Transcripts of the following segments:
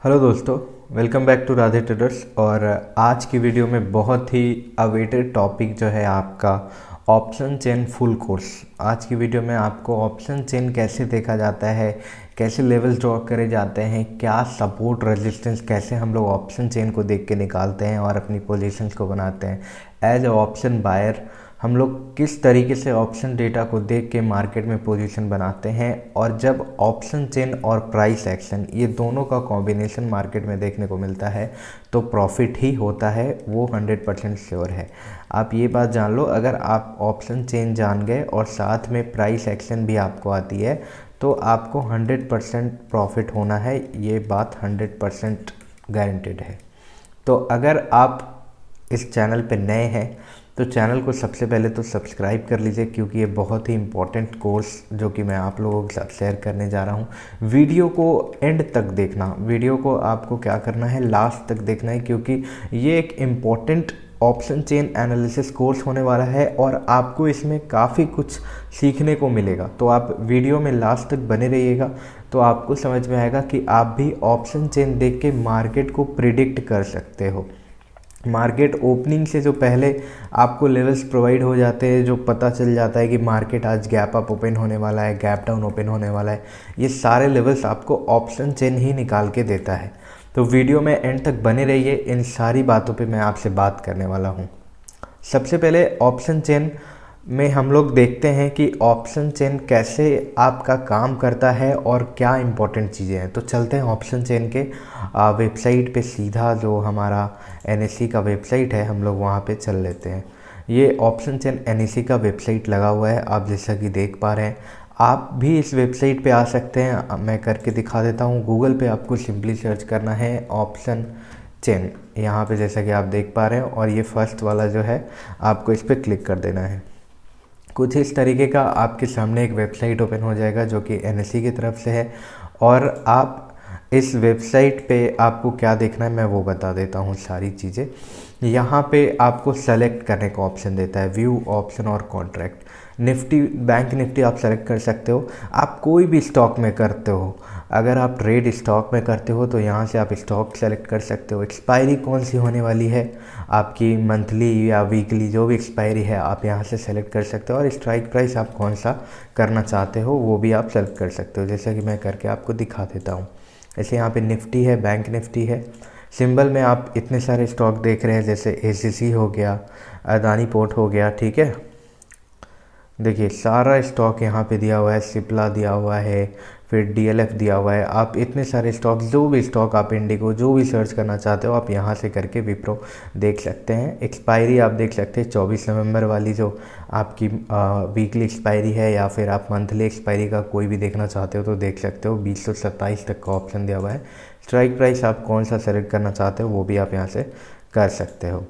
Hello दोस्तों, welcome back to Radhe Traders. और आज की वीडियो में बहुत ही अवेटेड टॉपिक जो है आपका ऑप्शन चेन फुल कोर्स। आज की वीडियो में आपको ऑप्शन चेन कैसे देखा जाता है, कैसे लेवल ड्रॉ करे जाते हैं, क्या सपोर्ट रेजिस्टेंस, कैसे हम लोग ऑप्शन चेन को देख के निकालते हैं और अपनी पोजीशंस को बनाते हैं। एज ए ऑप्शन बायर हम लोग किस तरीके से ऑप्शन डेटा को देख के मार्केट में पोजीशन बनाते हैं, और जब ऑप्शन चेन और प्राइस एक्शन ये दोनों का कॉम्बिनेशन मार्केट में देखने को मिलता है तो प्रॉफिट ही होता है, वो 100% श्योर है। आप ये बात जान लो, अगर आप ऑप्शन चेन जान गए और साथ में प्राइस एक्शन भी आपको आती है तो आपको 100% प्रॉफिट होना है, ये बात 100% गारंटेड है। तो अगर आप इस चैनल पे नए हैं तो चैनल को सबसे पहले तो सब्सक्राइब कर लीजिए, क्योंकि ये बहुत ही इम्पोर्टेंट कोर्स जो कि मैं आप लोगों के साथ शेयर करने जा रहा हूँ। वीडियो को एंड तक देखना, वीडियो को आपको क्या करना है, लास्ट तक देखना है, क्योंकि ये एक important option chain analysis course होने वाला है और आपको इसमें काफ़ी कुछ सीखने को मिलेगा। तो आप वीडियो में लास्ट तक बने रहिएगा तो आपको समझ में आएगा कि आप भी ऑप्शन चेन देख के मार्केट को प्रिडिक्ट कर सकते हो। मार्केट ओपनिंग से जो पहले आपको लेवल्स प्रोवाइड हो जाते हैं, जो पता चल जाता है कि मार्केट आज गैप अप ओपन होने वाला है, गैप डाउन ओपन होने वाला है, ये सारे लेवल्स आपको ऑप्शन चेन ही निकाल के देता है। तो वीडियो में एंड तक बने रहिए, इन सारी बातों पे मैं आपसे बात करने वाला हूँ। सबसे पहले ऑप्शन चेन में हम लोग देखते हैं कि ऑप्शन चेन कैसे आपका काम करता है और क्या इंपॉर्टेंट चीज़ें हैं। तो चलते हैं ऑप्शन चेन के वेबसाइट पे सीधा, जो हमारा एनएससी का वेबसाइट है, हम लोग वहाँ पे चल लेते हैं। ये ऑप्शन चेन एनएससी का वेबसाइट लगा हुआ है, आप जैसा कि देख पा रहे हैं। आप भी इस वेबसाइट पे आ सकते हैं, मैं करके दिखा देता हूँ। गूगल पे आपको सिंपली सर्च करना है ऑप्शन चेन, यहाँ पे जैसा कि आप देख पा रहे हैं, और ये फर्स्ट वाला जो है आपको इस पर क्लिक कर देना है। कुछ इस तरीके का आपके सामने एक वेबसाइट ओपन हो जाएगा जो कि एनएससी की तरफ से है, और आप इस वेबसाइट पे आपको क्या देखना है मैं वो बता देता हूँ सारी चीज़ें। यहाँ पे आपको सेलेक्ट करने का ऑप्शन देता है, व्यू ऑप्शन और कॉन्ट्रैक्ट। निफ्टी, बैंक निफ्टी आप सेलेक्ट कर सकते हो। आप कोई भी स्टॉक में करते हो, अगर आप ट्रेड स्टॉक में करते हो तो यहाँ से आप स्टॉक सेलेक्ट कर सकते हो। एक्सपायरी कौन सी होने वाली है आपकी, मंथली या वीकली, जो भी एक्सपायरी है आप यहाँ से सेलेक्ट कर सकते हो। और स्ट्राइक प्राइस आप कौन सा करना चाहते हो वो भी आप सेलेक्ट कर सकते हो, जैसा कि मैं करके आपको दिखा देता हूँ। ऐसे यहाँ पे निफ्टी है, बैंक निफ्टी है। सिंबल में आप इतने सारे स्टॉक देख रहे हैं, जैसे एसीसी हो गया, अदानी पोर्ट हो गया, ठीक है। देखिए सारा स्टॉक यहाँ पे दिया हुआ है, सिप्ला दिया हुआ है, फिर डीएलएफ दिया हुआ है। आप इतने सारे स्टॉक, जो भी स्टॉक आप इंडिगो जो भी सर्च करना चाहते हो आप यहाँ से करके विप्रो देख सकते हैं। एक्सपायरी आप देख सकते हैं 24 नवंबर वाली, जो आपकी वीकली एक्सपायरी है, या फिर आप मंथली एक्सपायरी का कोई भी देखना चाहते हो तो देख सकते हो। 2027 तक का ऑप्शन दिया हुआ है। स्ट्राइक प्राइस आप कौन सा सेलेक्ट करना चाहते हो वो भी आप यहाँ से कर सकते हो।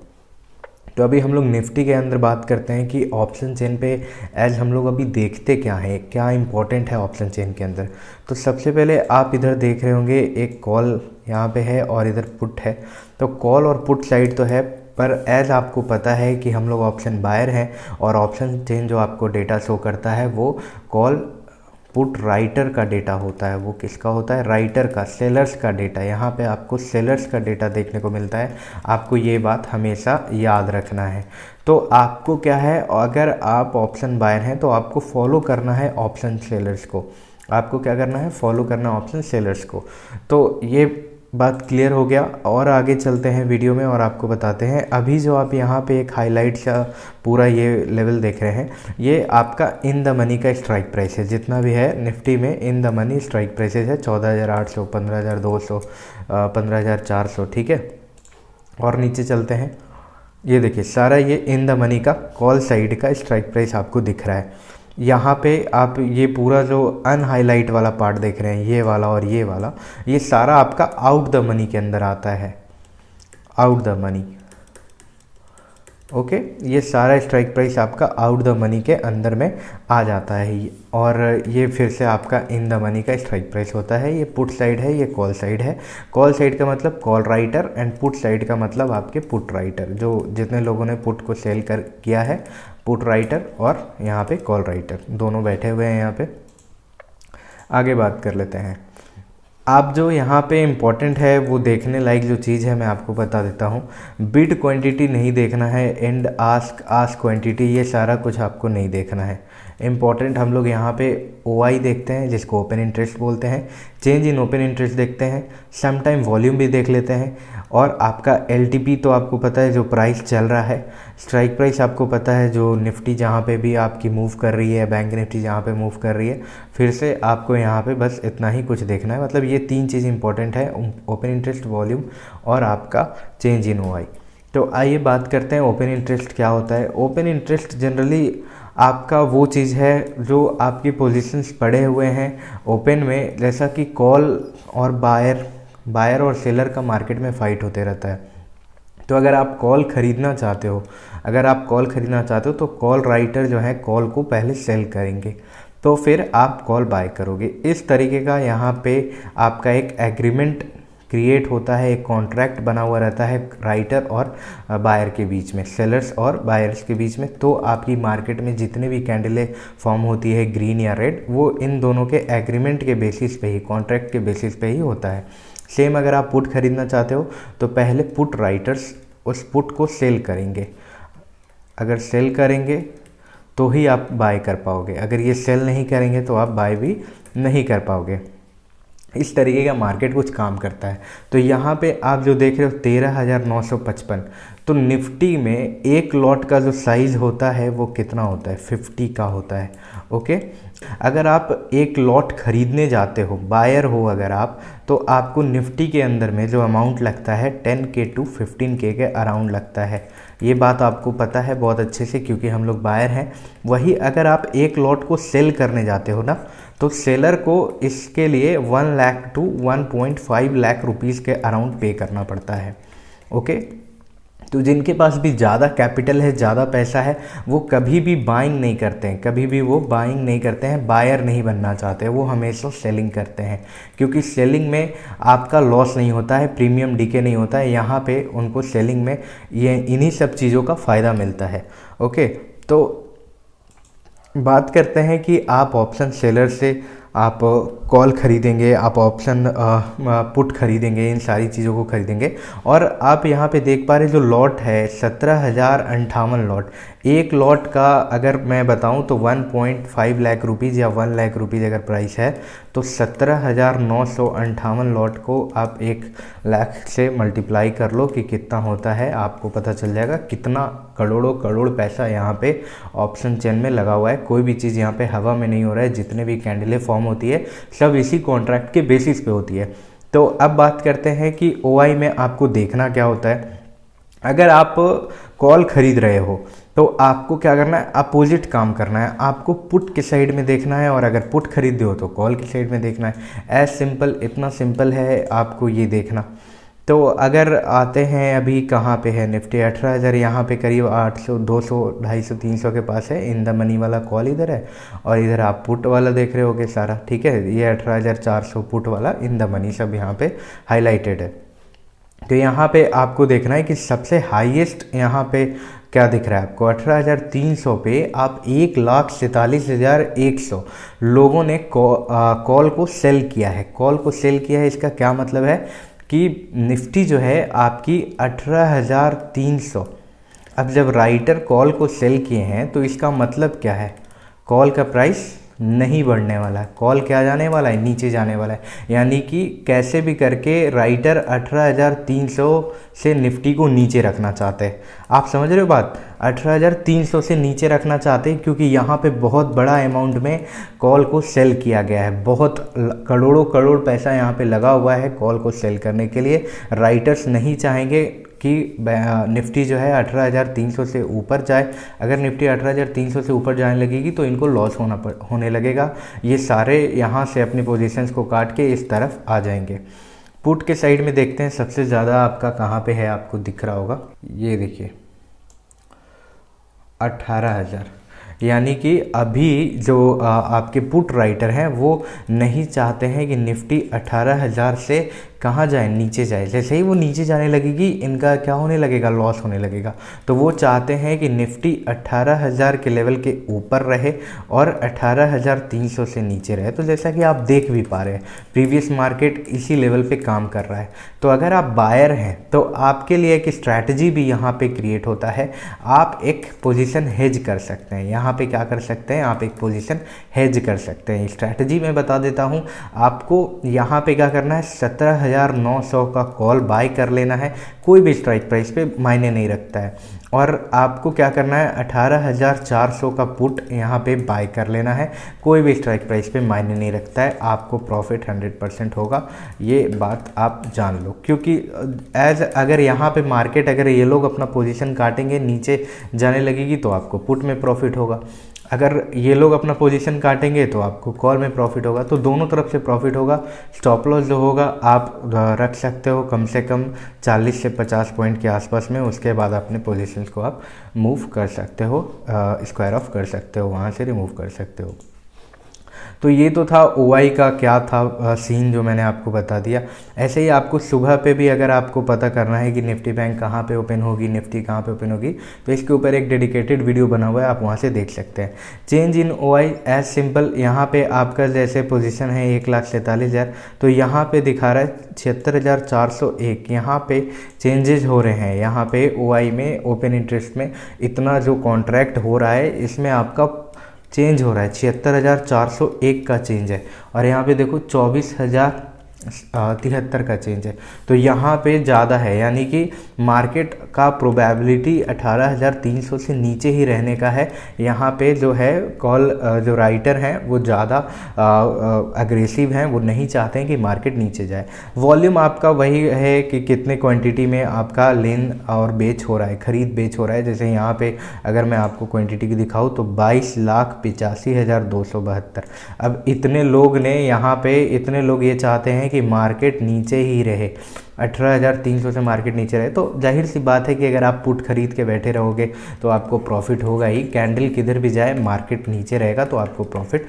तो अभी हम लोग निफ्टी के अंदर बात करते हैं कि ऑप्शन चेन पे एज हम लोग अभी देखते क्या है, क्या इंपॉर्टेंट है ऑप्शन चेन के अंदर। तो सबसे पहले आप इधर देख रहे होंगे एक कॉल यहाँ पे है और इधर पुट है। तो कॉल और पुट साइड तो है, पर एज आपको पता है कि हम लोग ऑप्शन बायर हैं, और ऑप्शन चेन जो आपको डेटा शो करता है वो कॉल पुट राइटर का डेटा होता है। वो किसका होता है? राइटर का, सेलर्स का डेटा। यहाँ पे आपको सेलर्स का डेटा देखने को मिलता है, आपको ये बात हमेशा याद रखना है। तो आपको क्या है, अगर आप ऑप्शन बायर हैं तो आपको फॉलो करना है ऑप्शन सेलर्स को। आपको क्या करना है? फॉलो करना ऑप्शन सेलर्स को। तो ये बात क्लियर हो गया, और आगे चलते हैं वीडियो में और आपको बताते हैं। अभी जो आप यहाँ पे एक हाईलाइट सा पूरा ये लेवल देख रहे हैं, ये आपका इन द मनी का स्ट्राइक प्राइस है। जितना भी है निफ्टी में in the money strike prices है 14,800, 15,200, 15,400, ठीक है। और नीचे चलते हैं, ये देखिए सारा ये इन द मनी का कॉल साइड का स्ट्राइक प्राइस आपको दिख रहा है। यहाँ पे आप ये पूरा जो अनहाईलाइट वाला पार्ट देख रहे हैं, ये वाला और ये वाला, ये सारा आपका आउट द मनी के अंदर आता है, आउट द मनी। ओके, ये सारा स्ट्राइक प्राइस आपका आउट द मनी के अंदर में आ जाता है, और ये फिर से आपका इन द मनी का स्ट्राइक प्राइस होता है। ये पुट साइड है, ये कॉल साइड है। कॉल साइड का मतलब call writer, and put side का मतलब आपके पुट राइटर, जो जितने लोगों ने पुट को सेल कर किया है, पुट राइटर और यहाँ पे कॉल राइटर दोनों बैठे हुए हैं यहाँ पे। आगे बात कर लेते हैं। आप जो यहाँ पे इम्पोर्टेंट है वो देखने लायक जो चीज़ है मैं आपको बता देता हूँ। बिड क्वांटिटी नहीं देखना है, एंड आस्क क्वांटिटी, ये सारा कुछ आपको नहीं देखना है। इम्पॉर्टेंट हम लोग यहाँ पे OI देखते हैं जिसको ओपन इंटरेस्ट बोलते हैं, चेंज इन ओपन इंटरेस्ट देखते हैं, सम टाइम वॉल्यूम भी देख लेते हैं, और आपका LTP तो आपको पता है जो प्राइस चल रहा है, स्ट्राइक प्राइस आपको पता है जो निफ्टी जहाँ पे भी आपकी मूव कर रही है, बैंक निफ्टी जहाँ पे मूव कर रही है। फिर से आपको यहाँ पे बस इतना ही कुछ देखना है, मतलब ये 3 चीज़ इंपॉर्टेंट है, ओपन इंटरेस्ट, वॉल्यूम और आपका चेंज इन OI। तो आइए बात करते हैं ओपन इंटरेस्ट क्या होता है। ओपन इंटरेस्ट जनरली आपका वो चीज़ है जो आपकी पोजीशंस पड़े हुए हैं ओपन में, जैसा कि कॉल और बायर और सेलर का मार्केट में फ़ाइट होते रहता है। तो अगर आप कॉल ख़रीदना चाहते हो तो कॉल राइटर जो है कॉल को पहले सेल करेंगे, तो फिर आप कॉल बाय करोगे। इस तरीके का यहाँ पे आपका एक एग्रीमेंट क्रिएट होता है, एक कॉन्ट्रैक्ट बना हुआ रहता है राइटर और बायर के बीच में, सेलर्स और बायर्स के बीच में। तो आपकी मार्केट में जितने भी कैंडलें फॉर्म होती है ग्रीन या रेड, वो इन दोनों के एग्रीमेंट के बेसिस पे ही, कॉन्ट्रैक्ट के बेसिस पे ही होता है। सेम अगर आप पुट खरीदना चाहते हो तो पहले पुट राइटर्स उस पुट को सेल करेंगे, अगर सेल करेंगे तो ही आप बाय कर पाओगे, अगर ये सेल नहीं करेंगे तो आप बाय भी नहीं कर पाओगे। इस तरीके का मार्केट कुछ काम करता है। तो यहाँ पे आप जो देख रहे हो 13,955, तो निफ्टी में एक लॉट का जो साइज़ होता है वो कितना होता है, 50 का होता है। ओके, अगर आप एक लॉट खरीदने जाते हो, बायर हो अगर आप, तो आपको निफ्टी के अंदर में जो अमाउंट लगता है 10K to 15K के अराउंड लगता है। ये बात आपको पता है बहुत अच्छे से क्योंकि हम लोग बायर हैं। वही अगर आप एक लॉट को सेल करने जाते हो ना, तो सेलर को इसके लिए 1 लाख टू 1.5 लाख रुपीज़ के अराउंड पे करना पड़ता है। ओके, तो जिनके पास भी ज़्यादा कैपिटल है, ज़्यादा पैसा है, वो कभी भी बाइंग नहीं करते हैं, कभी भी वो बाइंग नहीं करते हैं, बायर नहीं बनना चाहते, वो हमेशा सेलिंग करते हैं, क्योंकि सेलिंग में आपका लॉस नहीं होता है, प्रीमियम डीके नहीं होता है। यहाँ पे उनको सेलिंग में ये इन्हीं सब चीज़ों का फ़ायदा मिलता है। ओके, तो बात करते हैं कि आप ऑप्शन सेलर से आप कॉल खरीदेंगे, आप ऑप्शन पुट खरीदेंगे, इन सारी चीज़ों को खरीदेंगे। और आप यहाँ पे देख पा रहे जो लॉट है 17,058 लॉट, एक लॉट का अगर मैं बताऊँ तो 1.5 लाख रुपीज़ या 1 लाख रुपीज़ अगर प्राइस है, तो 17,958 लॉट को आप 1 लाख से मल्टीप्लाई कर लो कि कितना होता है, आपको पता चल जाएगा कितना करोड़ों करोड़ पैसा यहाँ पे ऑप्शन चेन में लगा हुआ है। कोई भी चीज़ यहाँ पे हवा में नहीं हो रहा है, जितने भी कैंडलें फॉर्म होती है सब इसी कॉन्ट्रैक्ट के बेसिस पे होती है। तो अब बात करते हैं कि OI में आपको देखना क्या होता है। अगर आप कॉल खरीद रहे हो तो आपको क्या करना है, अपोजिट काम करना है, आपको पुट के साइड में देखना है, और अगर पुट खरीदते हो तो कॉल की साइड में देखना है। एज सिंपल, इतना सिंपल है आपको ये देखना। तो अगर आते हैं अभी कहाँ पे है निफ्टी 18,000, यहाँ पे करीब 800, 200, 250, 300 के पास है। इन द मनी वाला कॉल इधर है और इधर आप पुट वाला देख रहे होगे सारा, ठीक है। ये 18,400 पुट वाला इन द मनी सब यहाँ पे हाईलाइटेड है। तो यहाँ पे आपको देखना है कि सबसे हाईएस्ट यहाँ पे क्या दिख रहा है आपको, 18,300 पे आप 1,47,100 लोगों ने कॉल को सेल किया है। कॉल को सेल किया है, इसका क्या मतलब है कि निफ्टी जो है आपकी 18,300, अब जब राइटर कॉल को सेल किए हैं तो इसका मतलब क्या है, कॉल का प्राइस नहीं बढ़ने वाला है, कॉल क्या जाने वाला है, नीचे जाने वाला है। यानी कि कैसे भी करके राइटर 18,300 से निफ्टी को नीचे रखना चाहते हैं। आप समझ रहे हो बात, 18,300 से नीचे रखना चाहते हैं क्योंकि यहाँ पे बहुत बड़ा अमाउंट में कॉल को सेल किया गया है, बहुत करोड़ों करोड़ पैसा यहाँ पे लगा हुआ है कॉल को सेल करने के लिए। राइटर्स नहीं चाहेंगे कि निफ्टी जो है 18,300 से ऊपर जाए। अगर निफ्टी 18,300 से ऊपर जाने लगेगी तो इनको लॉस होने लगेगा, ये सारे यहाँ से अपनी पोजीशंस को काट के इस तरफ आ जाएंगे। पुट के साइड में देखते हैं सबसे ज़्यादा आपका कहाँ पे है, आपको दिख रहा होगा, ये देखिए 18,000। यानी कि अभी जो आपके पुट राइटर हैं वो नहीं चाहते हैं कि निफ्टी 18,000 से कहाँ जाए, नीचे जाए। जैसे ही वो नीचे जाने लगेगी इनका क्या होने लगेगा, लॉस होने लगेगा। तो वो चाहते हैं कि निफ्टी 18,000 के लेवल के ऊपर रहे और 18,300 से नीचे रहे। तो जैसा कि आप देख भी पा रहे हैं प्रीवियस मार्केट इसी लेवल पे काम कर रहा है। तो अगर आप बायर हैं तो आपके लिए एक स्ट्रैटेजी भी यहाँ पे क्रिएट होता है। आप एक पोजीशन हेज कर सकते हैं। यहाँ पे क्या कर सकते हैं, आप एक पोजीशन हेज कर सकते हैं। स्ट्रैटेजी मैं बता देता हूँ आपको। यहाँ पे क्या करना है, 17,900 का कॉल बाय कर लेना है। कोई भी स्ट्राइक प्राइस पे मायने नहीं रखता है। और आपको क्या करना है, 18,400 का पुट यहाँ पे बाय कर लेना है। कोई भी स्ट्राइक प्राइस पे मायने नहीं रखता है, आपको प्रॉफिट 100% होगा। ये बात आप जान लो, क्योंकि अगर यहाँ पे मार्केट, अगर ये लोग अपना पोजीशन काटेंगे, नीचे जाने लगेगी तो आपको पुट में प्रॉफिट होगा। अगर ये लोग अपना पोजीशन काटेंगे तो आपको कॉल में प्रॉफिट होगा। तो दोनों तरफ से प्रॉफिट होगा। स्टॉप लॉस जो होगा आप रख सकते हो कम से कम 40 से 50 पॉइंट के आसपास में। उसके बाद अपने पोजीशंस को आप मूव कर सकते हो, स्क्वायर ऑफ कर सकते हो, वहाँ से रिमूव कर सकते हो। तो ये तो था ओआई का क्या था सीन जो मैंने आपको बता दिया। ऐसे ही आपको सुबह पे भी अगर आपको पता करना है कि निफ्टी बैंक कहाँ पे ओपन होगी, निफ्टी कहाँ पे ओपन होगी, तो इसके ऊपर एक डेडिकेटेड वीडियो बना हुआ है, आप वहाँ से देख सकते हैं। Change in OI as simple, यहाँ पे आपका जैसे पोजीशन है 1,47,000, तो यहाँ पे दिखा रहा है 76,401। यहाँ पे चेंजेस हो रहे हैं। यहाँ पे ओआई में ओपन इंटरेस्ट में इतना जो कॉन्ट्रैक्ट हो रहा है इसमें आपका चेंज हो रहा है, 76,401 का चेंज है। और यहाँ पे देखो 24,073 का चेंज है। तो यहाँ पे ज़्यादा है, यानी कि मार्केट का प्रोबेबिलिटी 18,300 से नीचे ही रहने का है। यहाँ पे जो है कॉल जो राइटर हैं वो ज़्यादा अग्रेसिव हैं, वो नहीं चाहते हैं कि मार्केट नीचे जाए। वॉल्यूम आपका वही है कि कितने क्वांटिटी में आपका लेन और बेच हो रहा है, खरीद बेच हो रहा है। जैसे यहाँ पे अगर मैं आपको क्वांटिटी की दिखाऊँ तो 22,85,272। अब इतने लोग ने यहाँ पे, इतने लोग ये चाहते हैं कि मार्केट नीचे ही रहे, 18,300 से मार्केट नीचे रहे। तो जाहिर सी बात है कि अगर आप पुट खरीद के बैठे रहोगे तो आपको प्रॉफिट होगा ही। कैंडल किधर भी जाए मार्केट नीचे रहेगा तो आपको प्रॉफिट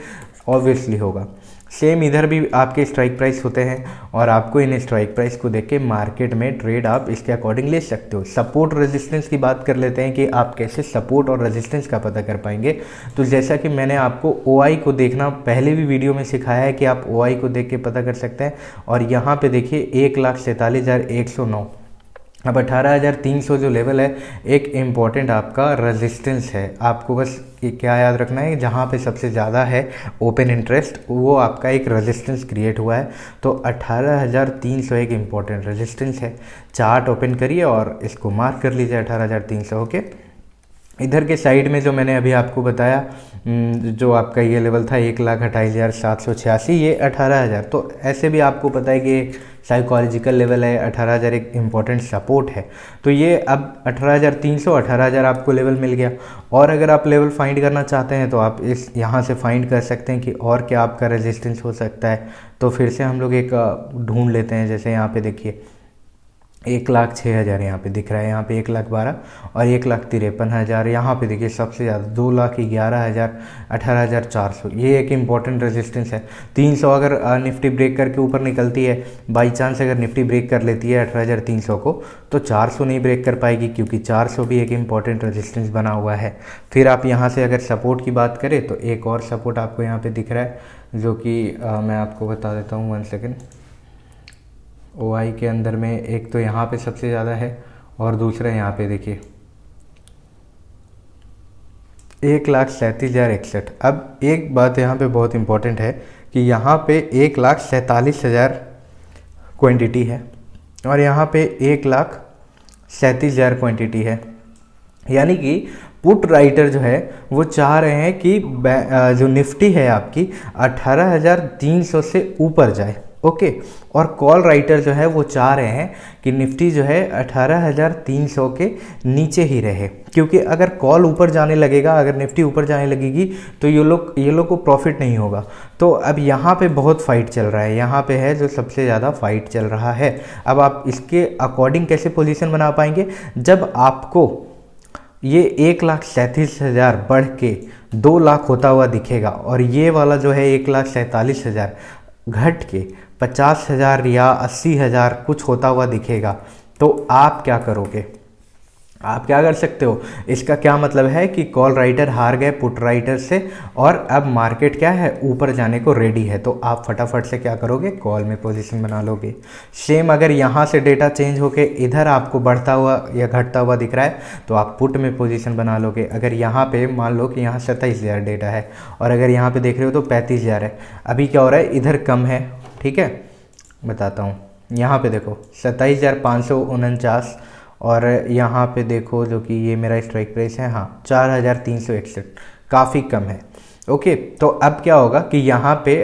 ऑब्वियसली होगा। सेम इधर भी आपके स्ट्राइक प्राइस होते हैं और आपको इन स्ट्राइक प्राइस को देख के मार्केट में ट्रेड आप इसके अकॉर्डिंग ले सकते हो। सपोर्ट रेजिस्टेंस की बात कर लेते हैं कि आप कैसे सपोर्ट और रेजिस्टेंस का पता कर पाएंगे। तो जैसा कि मैंने आपको ओआई को देखना पहले भी वीडियो में सिखाया है कि आप ओआई को देख के पता कर सकते हैं। और यहाँ पे देखिए 1,47,109। अब 18,300 जो लेवल है एक इम्पॉर्टेंट आपका रेजिस्टेंस है। आपको बस क्या याद रखना है, जहाँ पे सबसे ज़्यादा है ओपन इंटरेस्ट वो आपका एक रेजिस्टेंस क्रिएट हुआ है। तो 18,300 एक इम्पॉर्टेंट रेजिस्टेंस है। चार्ट ओपन करिए और इसको मार्क कर लीजिए 18,300। ओके, इधर के साइड में जो मैंने अभी आपको बताया जो आपका ये लेवल था 1,28,786, ये 18,000। तो ऐसे भी आपको पता है कि साइकोलॉजिकल लेवल है, 18,000 एक इम्पॉर्टेंट सपोर्ट है। तो ये अब 18,300, 18,000 आपको लेवल मिल गया। और अगर आप लेवल फाइंड करना चाहते हैं तो आप इस यहाँ से फाइंड कर सकते हैं कि और क्या आपका रेजिस्टेंस हो सकता है। तो फिर से हम लोग एक ढूंढ लेते हैं। जैसे यहाँ पे देखिए 1,06,000 यहाँ पे दिख रहा है, यहाँ पे 1,12,000 और 1,53,000। यहाँ पे देखिए सबसे ज़्यादा 2,11,000, 18,400। ये एक इम्पॉर्टेंट रेजिस्टेंस है। 300 अगर निफ्टी ब्रेक करके ऊपर निकलती है, बाई चांस अगर निफ्टी ब्रेक कर लेती है 18,300 को, तो 400 नहीं ब्रेक कर पाएगी, क्योंकि 400 भी एक इम्पॉर्टेंट रेजिस्टेंस बना हुआ है। फिर आप यहाँ से अगर सपोर्ट की बात करें तो एक और सपोर्ट आपको यहाँ पर दिख रहा है, जो कि मैं आपको बता देता हूँ, 1 सेकेंड। ओआई के अंदर में एक तो यहाँ पे सबसे ज़्यादा है और दूसरा यहाँ पे देखिए 1,37,061। अब एक बात यहाँ पे बहुत इंपॉर्टेंट है कि यहाँ पे 1,47,000 क्वांटिटी है और यहाँ पे 1,37,000 क्वांटिटी है। यानी कि पुट राइटर जो है वो चाह रहे हैं कि जो निफ्टी है आपकी 18,300 से ऊपर जाए। ओके, और कॉल राइटर जो है वो चाह रहे हैं कि निफ्टी जो है 18,300 के नीचे ही रहे, क्योंकि अगर कॉल ऊपर जाने लगेगा, अगर निफ्टी ऊपर जाने लगेगी तो ये लोग को प्रॉफिट नहीं होगा। तो अब यहाँ पे बहुत फाइट चल रहा है, यहाँ पे है जो सबसे ज़्यादा फाइट चल रहा है। अब आप इसके अकॉर्डिंग कैसे पोजीशन बना पाएंगे, जब आपको ये 1,37,000 बढ़ के 2 लाख होता हुआ दिखेगा और ये वाला जो है 1,47,000 घट के 50,000 या 80,000 कुछ होता हुआ दिखेगा, तो आप क्या करोगे? आप क्या कर सकते हो? इसका क्या मतलब है कि कॉल राइटर हार गए पुट राइटर से और अब मार्केट क्या है, ऊपर जाने को रेडी है, तो आप फटाफट से क्या करोगे, कॉल में पोजीशन बना लोगे। सेम अगर यहाँ से डेटा चेंज होके इधर आपको बढ़ता हुआ या घटता हुआ दिख रहा है तो आप पुट में पोजीशन बना लोगे। अगर यहाँ पे मान लो कि यहाँ 27,000 डेटा है और अगर यहाँ पे देख रहे हो तो 35,000 है, अभी क्या हो रहा है, इधर कम है, ठीक है, बताता हूँ। यहाँ पे देखो 27,549 और यहाँ पे देखो जो कि ये मेरा स्ट्राइक प्राइस है, हाँ 4,361, काफ़ी कम है। ओके, तो अब क्या होगा कि यहाँ पे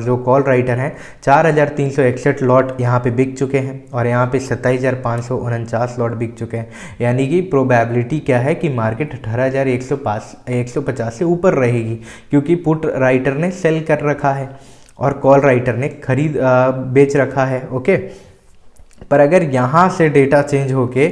जो कॉल राइटर हैं 4,361 लॉट यहाँ पे बिक चुके हैं और यहाँ पे 27,549 लॉट बिक चुके हैं, यानी कि प्रोबेबिलिटी क्या है कि मार्केट 18,150 से ऊपर रहेगी, क्योंकि पुट राइटर ने सेल कर रखा है और कॉल राइटर ने खरीद बेच रखा है। ओके, पर अगर यहाँ से डेटा चेंज होके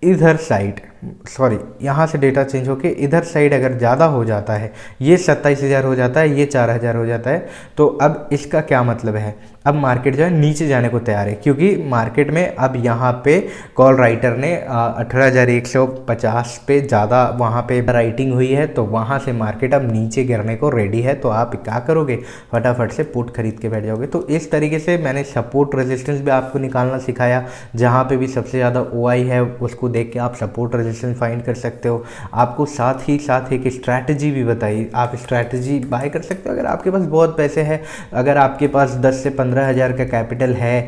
इधर साइड, सॉरी यहाँ से डेटा चेंज होके इधर साइड अगर ज़्यादा हो जाता है, ये 27,000 हो जाता है, ये 4,000 हो जाता है, तो अब इसका क्या मतलब है, अब मार्केट जो है नीचे जाने को तैयार है, क्योंकि मार्केट में अब यहाँ पे कॉल राइटर ने 18,150 पे ज़्यादा वहाँ पे राइटिंग हुई है, तो वहाँ से मार्केट अब नीचे गिरने को रेडी है, तो आप क्या करोगे, फटाफट से पुट खरीद के बैठ जाओगे। तो इस तरीके से मैंने सपोर्ट रेजिस्टेंस भी आपको निकालना सिखाया, जहाँ पे भी सबसे ज़्यादा OI है उसको देख के आप सपोर्ट रेजिस्टेंस फाइंड कर सकते हो। आपको साथ ही साथ एक स्ट्रैटेजी भी बताई, आप स्ट्रैटेजी बाय कर सकते हो अगर आपके पास बहुत पैसे हैं। अगर आपके पास 10 से 15,000 का कैपिटल है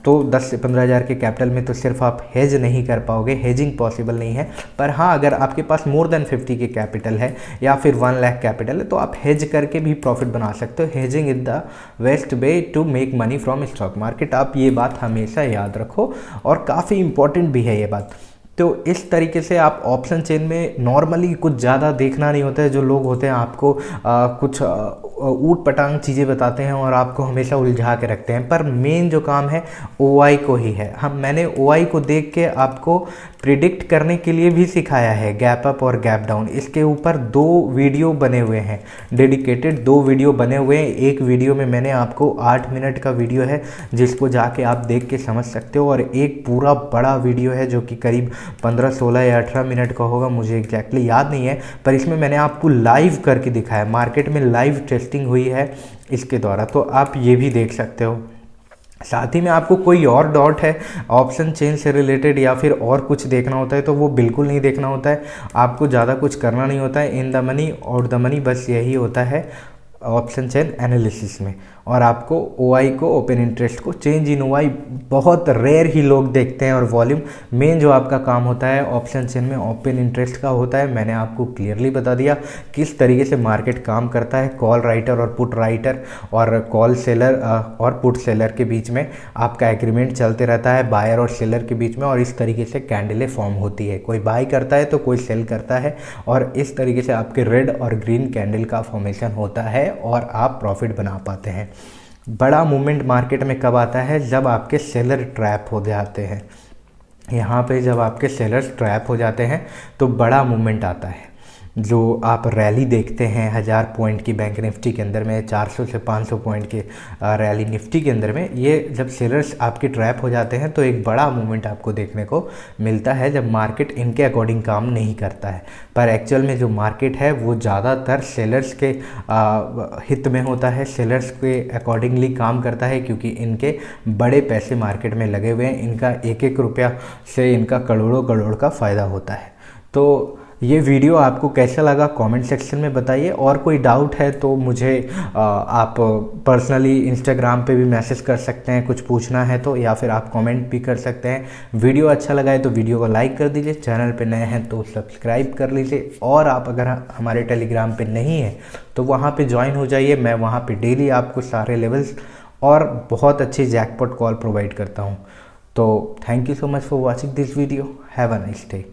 तो 10 से 15,000 के कैपिटल में तो सिर्फ आप हेज नहीं कर पाओगे, हेजिंग पॉसिबल नहीं है। पर हाँ, अगर आपके पास मोर देन 50 के कैपिटल है या फिर 1 लाख कैपिटल है तो आप हेज करके भी प्रॉफिट बना सकते हो। Hedging is the best way to make money from stock market, आप ये बात हमेशा याद रखो और काफ़ी इंपॉर्टेंट भी है ये बात। तो इस तरीके से आप ऑप्शन चेन में नॉर्मली कुछ ज़्यादा देखना नहीं होता है। जो लोग होते हैं आपको कुछ ऊट पटांग चीज़ें बताते हैं और आपको हमेशा उलझा के रखते हैं, पर मेन जो काम है OI को ही है। मैंने OI को देख के आपको प्रिडिक्ट करने के लिए भी सिखाया है, गैप अप और गैप डाउन। इसके ऊपर 2 वीडियो बने हुए हैं, डेडिकेटेड 2 वीडियो बने हुए हैं। एक वीडियो में मैंने आपको 8 मिनट का वीडियो है जिसको जाके आप देख के समझ सकते हो, और एक पूरा बड़ा वीडियो है जो कि करीब 15, 16 या 18 मिनट का होगा, मुझे एग्जैक्टली याद नहीं है, पर इसमें मैंने आपको लाइव करके दिखाया, मार्केट में लाइव टेस्टिंग हुई है इसके द्वारा, तो आप ये भी देख सकते हो। साथ ही में आपको कोई और डॉट है ऑप्शन चेन से रिलेटेड या फिर और कुछ देखना होता है तो वो बिल्कुल नहीं देखना होता है, आपको ज़्यादा कुछ करना नहीं होता है। In the money out the money, बस यही होता है ऑप्शन चेन एनालिसिस में। और आपको OI को, ओपन इंटरेस्ट को, चेंज इन OI बहुत रेयर ही लोग देखते हैं, और वॉल्यूम मेन जो आपका काम होता है ऑप्शन चेन में ओपन इंटरेस्ट का होता है। मैंने आपको क्लियरली बता दिया किस तरीके से मार्केट काम करता है, कॉल राइटर और पुट राइटर और कॉल सेलर और पुट सेलर के बीच में आपका एग्रीमेंट चलते रहता है, बायर और सेलर के बीच में, और इस तरीके से कैंडलें फॉर्म होती है, कोई बाय करता है तो कोई सेल करता है, और इस तरीके से आपके रेड और ग्रीन कैंडल का फॉर्मेशन होता है और आप प्रॉफिट बना पाते हैं। बड़ा मूवमेंट मार्केट में कब आता है, जब आपके सेलर ट्रैप हो जाते हैं। यहाँ पे जब आपके सेलर्स ट्रैप हो जाते हैं तो बड़ा मूवमेंट आता है। जो आप रैली देखते हैं 1000 पॉइंट की बैंक निफ्टी के अंदर में, 400 से 500 पॉइंट के रैली निफ्टी के अंदर में, ये जब सेलर्स आपके ट्रैप हो जाते हैं तो एक बड़ा मूवमेंट आपको देखने को मिलता है जब मार्केट इनके अकॉर्डिंग काम नहीं करता है। पर एक्चुअल में जो मार्केट है वो ज़्यादातर सेलर्स के हित में होता है, सेलर्स के अकॉर्डिंगली काम करता है, क्योंकि इनके बड़े पैसे मार्केट में लगे हुए हैं, इनका एक एक रुपया से इनका करोड़ों करोड़ का फ़ायदा होता है। तो ये वीडियो आपको कैसा लगा कमेंट सेक्शन में बताइए, और कोई डाउट है तो मुझे आप पर्सनली इंस्टाग्राम पे भी मैसेज कर सकते हैं, कुछ पूछना है तो, या फिर आप कमेंट भी कर सकते हैं। वीडियो अच्छा लगा है तो वीडियो को लाइक कर दीजिए, चैनल पे नए हैं तो सब्सक्राइब कर लीजिए, और आप अगर हमारे टेलीग्राम पे नहीं हैं तो वहाँ पे ज्वाइन हो जाइए। मैं वहाँ पे डेली आपको सारे लेवल्स और बहुत अच्छी जैकपॉट कॉल प्रोवाइड करता हूँ। तो thank you so much for watching this video, have a nice day.